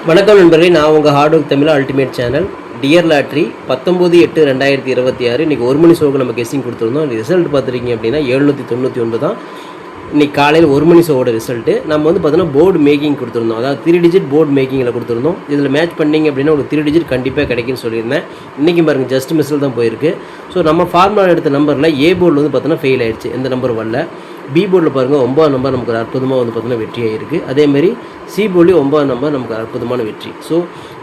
வணக்கம் நண்பர்களே, நான் உங்கள் hard work Tamil ultimate channel. Dear lottery 19/8/2020 இன்றைக்கி ஒரு மணி ஷோவுக்கு நம்ம கெஸ்ஸிங் கொடுத்துருந்தோம். ரிசல்ட் பார்த்துருக்கீங்க அப்படின்னா 799 தான். இன்றைக்கி காலையில் ஒரு மணி ஷோவோட ரிசல்ட்டு. நம்ம வந்து பார்த்தோன்னா போர்டு மேக்கிங் கொடுத்துருந்தோம், அதாவது 3 டிஜிட் போர்டு மேக்கிங்கில் கொடுத்துருந்தோம். இதில் மேட்ச் பண்ணிங்க அப்படின்னா ஒரு 3 டிஜிட் கண்டிப்பாக கிடைக்குன்னு சொல்லியிருந்தேன். இன்றைக்கி பாருங்கள், ஜஸ்ட் மிஸ்ஸில் தான் போயிருக்கு. ஸோ நம்ம ஃபார்முலா எடுத்த நம்பரில் ஏ போர்டில் வந்து பார்த்தோன்னா ஃபெயில் ஆயிடுச்சு, எந்த நம்பர் வரல. பி போர்டில் பாருங்கள் 9 நம்பர் நமக்கு ஒரு அற்புதமாக வந்து பார்த்தோன்னா வெற்றியாக இருக்குது. அதேமாரி சி போர்ட்லேயும் 9 நம்பர் நமக்கு அற்புதமான வெற்றி. ஸோ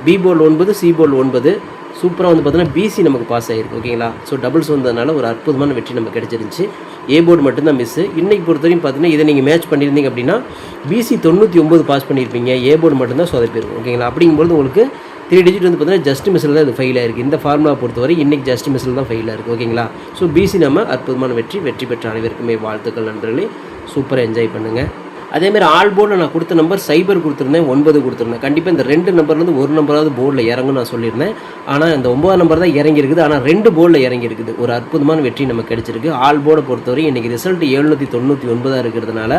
பி போர்டில் 9, சி போர்டில் 9 சூப்பராக வந்து பார்த்தோன்னா பிசி நமக்கு பாஸ் ஆகிருக்கு. ஓகேங்களா? ஸோ டபுள்ஸ் வந்ததுனால ஒரு அற்புதமான வெற்றி நமக்கு கிடச்சிருந்துச்சு. ஏ போர்டு மட்டும்தான் மிஸ்ஸு. இன்றைக்கி பொறுத்தவரைக்கும் பார்த்தீங்கன்னா இதை நீங்கள் மேட்ச் பண்ணியிருந்தீங்க அப்படின்னா பிசி 99 பாஸ் பண்ணியிருப்பீங்க, ஏ போர்டு மட்டும்தான் சொதப்பியிருக்கும். ஓகேங்களா? அப்படிங்கும்போது உங்களுக்கு 3 டிஜிட் வந்து பார்த்தீங்கன்னா ஜஸ்ட் மிஸ்ஸில் தான் இது ஃபெயில் ஆயிருக்கு. இந்த ஃபார்முலா பொறுத்தவரை இன்றைக்கி ஜஸ்ட் மிஸ்ஸில் தான் ஃபெயில் ஆயிருக்கு. ஓகேங்களா? ஸோ பிசி நம்ம அற்புதமான வெற்றி பெற்ற அனைவருக்குமே வாழ்த்துக்கள் நண்பர்களே. சூப்பராக என்ஜாய் பண்ணுங்கள். அதேமாதிரி ஆல் போர்டில் நான் கொடுத்த நம்பர் சைபர் கொடுத்துருந்தேன், 9 கொடுத்துருந்தேன். கண்டிப்பாக இந்த 2 நம்பர்லேருந்து ஒரு நம்பராவது போர்டில் இறங்குன்னு நான் சொல்லியிருந்தேன். ஆனால் இந்த 9 நம்பர் தான் இறங்கியிருக்குது. ஆனால் 2 போர்டில் இறங்கியிருக்குது. ஒரு அற்புதமான வெற்றி நமக்கு கிடைச்சிருக்கு. ஆல் போர்டை பொறுத்தவரை இன்றைக்கி ரிசல்ட் 799 இருக்கிறதுனால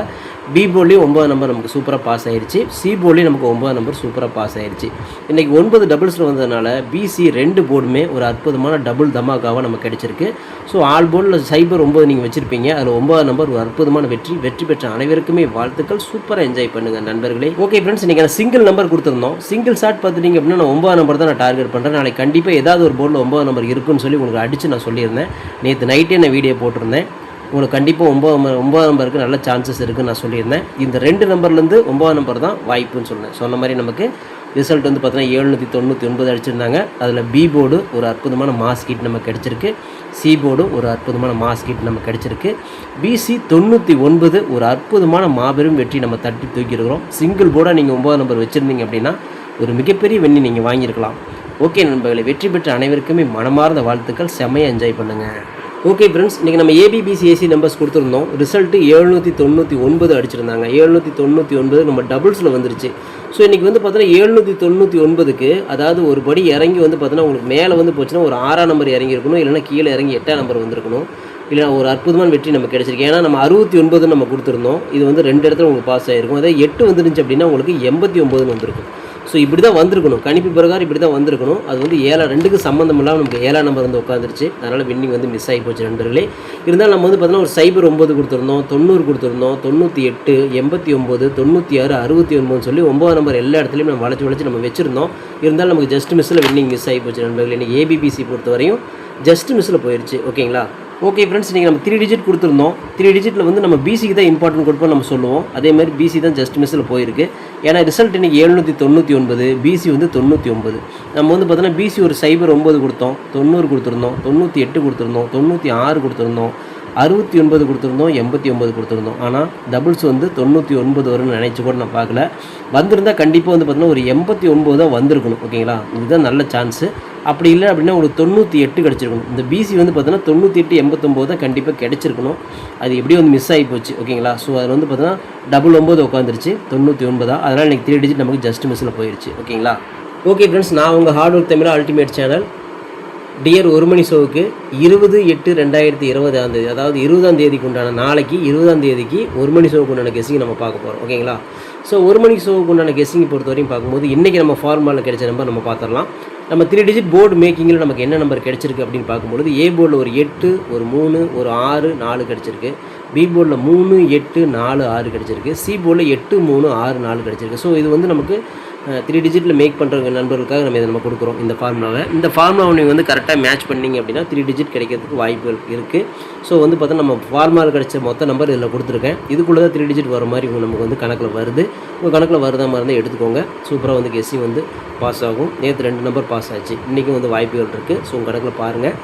பி போர்ட்லேயும் 9 நம்பர் நமக்கு சூப்பராக பாஸ் ஆயிடுச்சு. சி போர்ட்லேயும் நமக்கு 9 நம்பர் சூப்பராக பாஸ் ஆயிடுச்சு. இன்றைக்கி 9 டபுள்ஸில் வந்ததுனால பிசி 2 போர்டுமே ஒரு அற்புதமான டபுள் தமாக்காவாக நமக்கு கிடைச்சிருக்கு. ஸோ ஆல் போர்டில் சைபர் 9 நீங்கள் வச்சுருப்பீங்க, அதில் 9 நம்பர் ஒரு அற்புதமான வெற்றி பெற்ற அனைவருக்குமே வாழ்த்துக்கள். சூப்பராக என்ஜாய் பண்ணுங்கள் நண்பர்களே. ஓகே ஃப்ரெண்ட்ஸ், இன்றைக்கி நான் சிங்கிள் நம்பர் கொடுத்துருந்தோம். சிங்கிள் ஷாட் பார்த்துட்டிங்க அப்படின்னா நான் 9 நம்பர் தான் நான் டார்கெட் பண்ணுறேன். நாளைக்கு கண்டிப்பாக ஏதாவது ஒரு போர்டில் 9 நம்பர் இருக்குன்னு சொல்லி உங்களுக்கு அடித்து நான் சொல்லியிருந்தேன். நேற்று நைட்டே நான் வீடியோ போட்டிருந்தேன். உங்களுக்கு கண்டிப்பாக 9 நம்பருக்கு நல்ல சான்சஸ் இருக்குதுன்னு நான் சொல்லியிருந்தேன். இந்த 2 நம்பர்லேருந்து 9 நம்பர் தான் வாய்ப்புன்னு சொன்ன மாதிரி நமக்கு ரிசல்ட் வந்து பார்த்தீங்கன்னா 799 அடிச்சிருந்தாங்க. அதில் பி போர்டு ஒரு அற்புதமான மாஸ் கிட் நமக்கு கிடச்சிருக்கு. சி போர்டு ஒரு அற்புதமான மாஸ் கிட் நமக்கு கிடச்சிருக்கு. பிசி 99 ஒரு அற்புதமான மாபெரும் வெற்றி நம்ம தட்டி தூக்கியிருக்கிறோம். சிங்கிள் போர்டாக நீங்கள் 9 நம்பர் வச்சுருந்தீங்க அப்படின்னா ஒரு மிகப்பெரிய வெற்றி நீங்கள் வாங்கியிருக்கலாம். ஓகே நண்பர்களே, வெற்றி பெற்ற அனைவருக்குமே மனமார்ந்த வாழ்த்துக்கள். செம்மையாக என்ஜாய் பண்ணுங்கள். ஓகே ஃப்ரெண்ட்ஸ், இன்றைக்கி நம்ம ஏபிபிசிஏசி நம்பர்ஸ் கொடுத்துருந்தோம். ரிசல்ட்டு 799 அடிச்சிருந்தாங்க. 799 நம்ம டபுள்ஸில் வந்துருச்சு. ஸோ இன்றைக்கி வந்து பார்த்தோன்னா 799க்கு அதாவது ஒரு படி இறங்கி வந்து பார்த்தோன்னா உங்களுக்கு மேலே வந்து போச்சுன்னா ஒரு 6ஆம் நம்பர் இறங்கியிருக்கணும், இல்லைனா கீழே இறங்கி 8ஆம் நம்பர் வந்திருக்கணும். இல்லைனா ஒரு அற்புதமான வெற்றி நமக்கு கிடச்சிருக்கு. ஏன்னா நம்ம 69 நம்ம கொடுத்துருந்தோம். இது வந்து 2 இடத்துல உங்களுக்கு பாஸ் ஆகிருக்கும். அதே 8 வந்துருந்துச்சு அப்படின்னா உங்களுக்கு 89 வந்திருக்கும். ஸோ இப்படி தான் வந்திருக்கணும், கணிப்பு பிரகாரம் இப்படி தான் வந்திருக்கணும். அது வந்து 2க்கு சம்மந்தம் இல்லாமல் நமக்கு 7ஆம் நம்பர் வந்து உட்காந்துருச்சு. அதனால் வின்னிங் வந்து மிஸ் ஆகி போச்சு நண்பர்களே. இருந்தாலும் நம்ம வந்து பார்த்தோன்னா ஒரு சைபர் 9 கொடுத்துருந்தோம், 90 கொடுத்துருந்தோம், 98, 89, 96, 69 சொல்லி 9 நம்பர் எல்லா இடத்துலையும் நம்ம வளைச்சி நம்ம வச்சுருந்தோம். இருந்தாலும் நமக்கு ஜஸ்ட் மிஸ்ஸில் வின்னிங் மிஸ் ஆகி போச்சு நண்பர்களே. இன்றைக்கி ஏபிபிசி பொறுத்த வரையும் ஜஸ்ட் மிஸ்ஸில் போயிடுச்சு. ஓகேங்களா? ஓகே ஃப்ரெண்ட்ஸ், இன்றைக்கி நம்ம 3 டிஜிட் கொடுத்துருந்தோம். 3 டிஜிட்டில் வந்து நம்ம பிசிக்கு தான் இம்பார்ட்டன்ட் கொடுப்போம் நம்ம சொல்லுவோம். அதேமாதிரி பிசி தான் ஜஸ்ட் மிஸ்ஸில் போயிருக்கு. ஏன்னா ரிசல்ட் இன்றைக்கி 799, பிசி வந்து 99. நம்ம வந்து பார்த்தோன்னா பிசி ஒரு சைபர் 9 கொடுத்தோம், 90 கொடுத்துருந்தோம், 98 கொடுத்துருந்தோம், 96 கொடுத்துருந்தோம், 69 கொடுத்துருந்தோம், 89 கொடுத்துருந்தோம். ஆனால் டபுள்ஸ் வந்து 99 வரும்னு நினச்சி கூட நான் பார்க்கல. வந்திருந்தால் கண்டிப்பாக வந்து பார்த்தோன்னா ஒரு 89 தான் வந்திருக்கணும். ஓகேங்களா? இதுதான் நல்ல சான்ஸு. அப்படி இல்லை அப்படின்னா ஒரு 98 கிடச்சிருக்கணும். இந்த பிசி வந்து பார்த்தோன்னா 98, 89 தான் கண்டிப்பாக கிடச்சிருக்கணும். அது எப்படியும் வந்து மிஸ் ஆகி போச்சு. ஓகேங்களா? ஸோ அதில் வந்து பார்த்தோன்னா டபுள் 9 உட்காந்துருச்சு, 99. அதனால் இன்றைக்கி 3 டிஜிட் நமக்கு ஜஸ்ட் மிஸ்ஸில் போயிடுச்சு. ஓகேங்களா? ஓகே ஃப்ரெண்ட்ஸ், நான் உங்கள் hard work Tamil ultimate channel. Dear ஒரு மணி ஷோவுக்கு 20/8/2020 அதாவது 20ஆம் தேதிக்கு உண்டான நாளைக்கு 20ஆம் தேதிக்கு ஒரு மணி ஷோவுக்கு உண்டான கெஸ்ஸிங் நம்ம பார்க்க போகிறோம். ஓகேங்களா? ஸோ ஒரு மணி ஷோவுக்கு உண்டான கெஸ்ஸிங் பொறுத்தவரையும் பார்க்கும்போது இன்றைக்கி நம்ம ஃபார்முலாவில் கிடைச்ச நம்பர் நம்ம பார்த்துடலாம். நம்ம 3 டிஜிட் போர்டு மேக்கிங்கில் நமக்கு என்ன நம்பர் கிடச்சிருக்கு அப்படின்னு பார்க்கும்போது ஏ போர்டில் ஒரு 8, ஒரு 3, ஒரு 6, 4 கிடச்சிருக்கு. பி போர்டில் 3, 8, 4, 6 கிடச்சிருக்கு. சி போர்டில் 8, 3, 6, 4 கிடச்சிருக்கு. ஸோ இது வந்து நமக்கு 3 டிஜிட்டில் மேக் பண்ணுற நண்பர்களுக்காக நம்ம இதை நம்ம கொடுக்குறோம் இந்த ஃபார்முலாவை. இந்த ஃபார்முலாவை நீங்கள் வந்து கரெக்டாக மேட்ச் பண்ணிங்க அப்படின்னா 3 டிஜிட் கிடைக்கிறதுக்கு வாய்ப்புகள் இருக்குது. ஸோ வந்து பார்த்தா நம்ம ஃபார்முலாவில் கிடைச்ச மொத்த நம்பர் இதில் கொடுத்துருக்கேன். இதுக்குள்ளே தான் 3 டிஜிட் வர மாதிரி நமக்கு வந்து கணக்கில் வருது. உங்கள் கணக்கில் வருதா மாதிரி தான் எடுத்துக்கோங்க. சூப்பராக வந்து கெஸ்ஸிங் வந்து பாஸ் ஆகும். நேற்று 2 நம்பர் பாஸ் ஆச்சு. இன்றைக்கும் வந்து வாய்ப்புகள் இருக்குது. ஸோ உங்கள் கணக்கில் பாருங்கள்.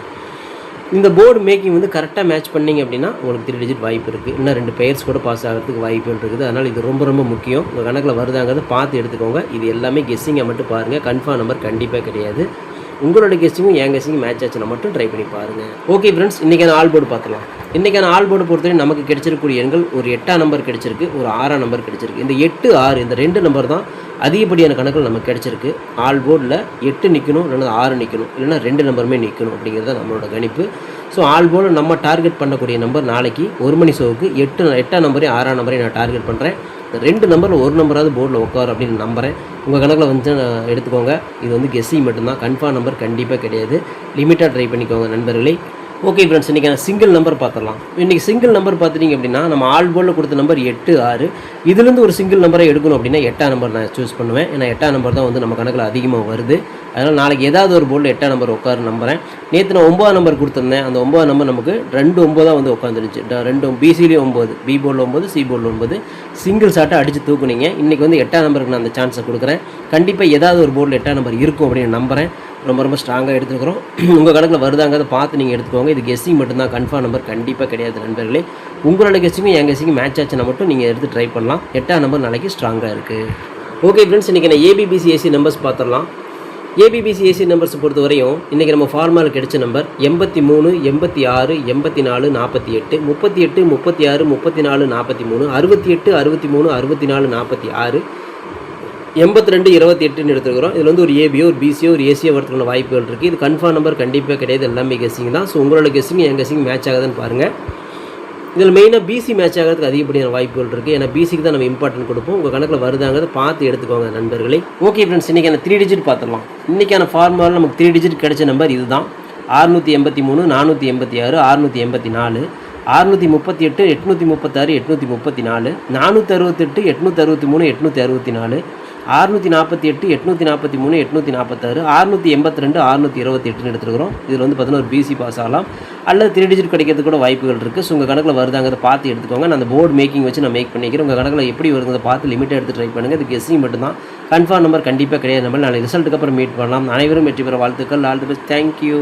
இந்த போர்டு மேக்கிங் வந்து கரெக்டாக மேட்ச் பண்ணிங்க அப்படின்னா உங்களுக்கு 3 டிஜிட் வாய்ப்பு இருக்குது. இன்னும் 2 பெயர்ஸ் கூட பாஸ் ஆகிறதுக்கு வாய்ப்புகள் இருக்குது. அதனால் இது ரொம்ப முக்கியம். உங்கள் கணக்கில் வருதாங்கிறத பார்த்து எடுத்துக்கோங்க. இது எல்லாமே கெஸ்ஸிங்கை மட்டும் பாருங்கள். கன்ஃபார்ம் நம்பர் கண்டிப்பாக கிடையாது. உங்களோட கெஸ்ஸிங்கும் என் கெஸ்ஸிங்கும் மேட்ச் ஆச்சுன்னா மட்டும் ட்ரை பண்ணி பாருங்கள். ஓகே ஃப்ரெண்ட்ஸ், இன்றைக்கான ஆல் போர்டு பார்த்துலாம். இன்றைக்கான ஆல் போர்டு பொறுத்தவரை நமக்கு கிடைச்சிருக்கக்கூடிய எண்கள் ஒரு 8ஆம் நம்பர் கிடச்சிருக்கு, ஒரு 6ஆம் நம்பர் கிடச்சிருக்கு. இந்த 8, 6 இந்த 2 நம்பர் தான் அதிகப்படியான கணக்கில் நமக்கு கிடச்சிருக்கு. ஆல் போர்டில் 8 நிற்கணும், இல்லைனா 6 நிற்கணும், இல்லைனா 2 நம்பருமே நிற்கணும் அப்படிங்கிறது நம்மளோட கணிப்பு. ஸோ ஆல் போர்டு நம்ம டார்கெட் பண்ணக்கூடிய நம்பர் நாளைக்கு ஒரு மணி ஷோவுக்கு 8ஆம் நம்பரையும் 6ஆம் நம்பரையும் நான் டார்கெட் பண்ணுறேன். 2 நம்பரில் ஒரு நம்பராவது போர்டில் உட்காரும் அப்படின்னு நம்புகிறேன். உங்கள் கணக்கில் வந்து எடுத்துக்கோங்க. இது வந்து கெஸ்ஸிங் மட்டும்தான், கன்ஃபார்ம் நம்பர் கண்டிப்பாக கிடையாது. லிமிட்டாக ட்ரை பண்ணிக்கோங்க நண்பர்களே. ஓகே ஃப்ரெண்ட்ஸ், இன்றைக்கி நான் சிங்கிள் நம்பர் பார்த்துடலாம். இன்றைக்கி சிங்கிள் நம்பர் பார்த்துட்டிங்க அப்படின்னா நம்ம ஆல் போர்டில் கொடுத்த நம்பர் 8, 6. இதுலேருந்து ஒரு சிங்கிள் நம்பரை எடுக்கணும் அப்படின்னா 8ஆம் நம்பர் நான் சூஸ் பண்ணுவேன். ஏன்னா 8ஆம் நம்பர் தான் வந்து நம்ம கணக்கில் அதிகமாக வருது. அதனால் நாளைக்கு ஏதாவது ஒரு போர்டில் 8ஆம் நம்பர் உட்காரு நம்புகிறேன். நேற்று நான் 9ஆம் நம்பர் கொடுத்துருந்தேன். அந்த 9ஆம் நம்பர் நமக்கு 2 9 தான் வந்து உட்காந்துருச்சு. 2 பிசிலையும் 9, பி போர்டில் 9, சி போர்டில் 9. சிங்கிள் ஷாட்டை அடித்து தூக்குனீங்க. இன்றைக்கி வந்து 8ஆம் நம்பருக்கு நான் அந்த சான்ஸை கொடுக்குறேன். கண்டிப்பாக ஏதாவது ஒரு போர்டில் 8ஆம் நம்பர் இருக்கும் அப்படின்னு நம்புகிறேன். ரொம்ப ஸ்ட்ராங்காக எடுத்துக்கிறோம். உங்கள் கணக்கில் வருதாங்கிறத பார்த்து நீங்கள் எடுத்துக்கோங்க. இது கெஸ்ஸிங் மட்டும்தான், கன்ஃபார்ம் நம்பர் கண்டிப்பாக கிடையாது நண்பர்களே. உங்களோட கெஸ்ஸிங்கும் என் கெஸ்ஸிங்கும் மேட்ச் ஆச்சுன்னா மட்டும் நீங்கள் எடுத்து ட்ரை பண்ணலாம். 8ஆம் நம்பர் நாளைக்கு ஸ்ட்ராங்காக இருக்குது. ஓகே ஃப்ரெண்ட்ஸ், இன்றைக்கி நான் ஏபிபிசி ஏசி நம்பர்ஸ் பார்த்துடலாம். ஏபிபிசி ஏசி நம்பர்ஸ் பொறுத்த வரையும் இன்றைக்கி நம்ம ஃபார்முலாவில் கிடைச்ச நம்பர் 83, 86, 84, 48, 38, 36, 34, 43, 68, 63, 64, 46, 82, 28ன்னு எடுத்துக்கிறோம். இதில் வந்து ஒரு ஏபியோ, ஒரு பிசியோ, ஒரு ஏசியோ வரதுக்கான வாய்ப்புகள் இருக்குது. இது கன்ஃபார்ம் நம்பர் கண்டிப்பாக கிடையாது. எல்லாமே கெஸ்ஸிங் தான். ஸோ உங்களோட கெஸ்ஸிங் என் கெஸ்ஸிங் மேட்ச் ஆகுதுன்னு பாருங்கள். இதில் மெயினாக பிசி மேட்ச் ஆகிறதுக்கு அதிகப்படியான வாய்ப்புகள் இருக்குது. ஏன்னா பிசிக்கு தான் நம்ம இம்பார்ட்டன்ட் கொடுப்போம். உங்கள் கணக்கில் வருதாங்கிறத பார்த்து எடுத்துக்கோங்க நண்பர்களே. ஓகே ஃப்ரெண்ட்ஸ், இன்றைக்கான 3 டிஜிட் பார்த்துடலாம். இன்றைக்கான ஃபார்முலாவில் நமக்கு 3 டிஜிட் கிடைச்ச நம்பர் இதுதான். 683, 486, 684, 638, 836, 834, 468, 863, 864, 648, 843, 846, 682, 628ன்னு எடுத்துருக்கிறோம். இதில் வந்து பார்த்தீங்கன்னா ஒரு பிசி பாஸ் ஆகலாம் அல்லது 3 டிஜிட் கிடைக்கிறதுக்கு கூட வாய்ப்புகள் இருக்குது. ஸோ உங்கள் கணக்கில் வருதாங்கிறத பார்த்து எடுத்துக்கோங்க. நான் அந்த போர்டு மேக்கிங் வச்சு நான் மேக் பண்ணிக்கிறேன். உங்கள் கணக்கில் எப்படி வருங்கிறத பார்த்து லிமிட்டாக எடுத்து ட்ரை பண்ணுங்கள். இது கெஸ்ஸிங் மட்டும்தான், கன்ஃபார்ம் நம்பர் கண்டிப்பாக கிடையாது. நம்ம நாளைக்கு ரிசல்ட்டுக்கு அப்புறம் மீட் பண்ணலாம். அனைவரும் வெற்றி பெற வாழ்த்துக்கள். All the best. தேங்க்யூ.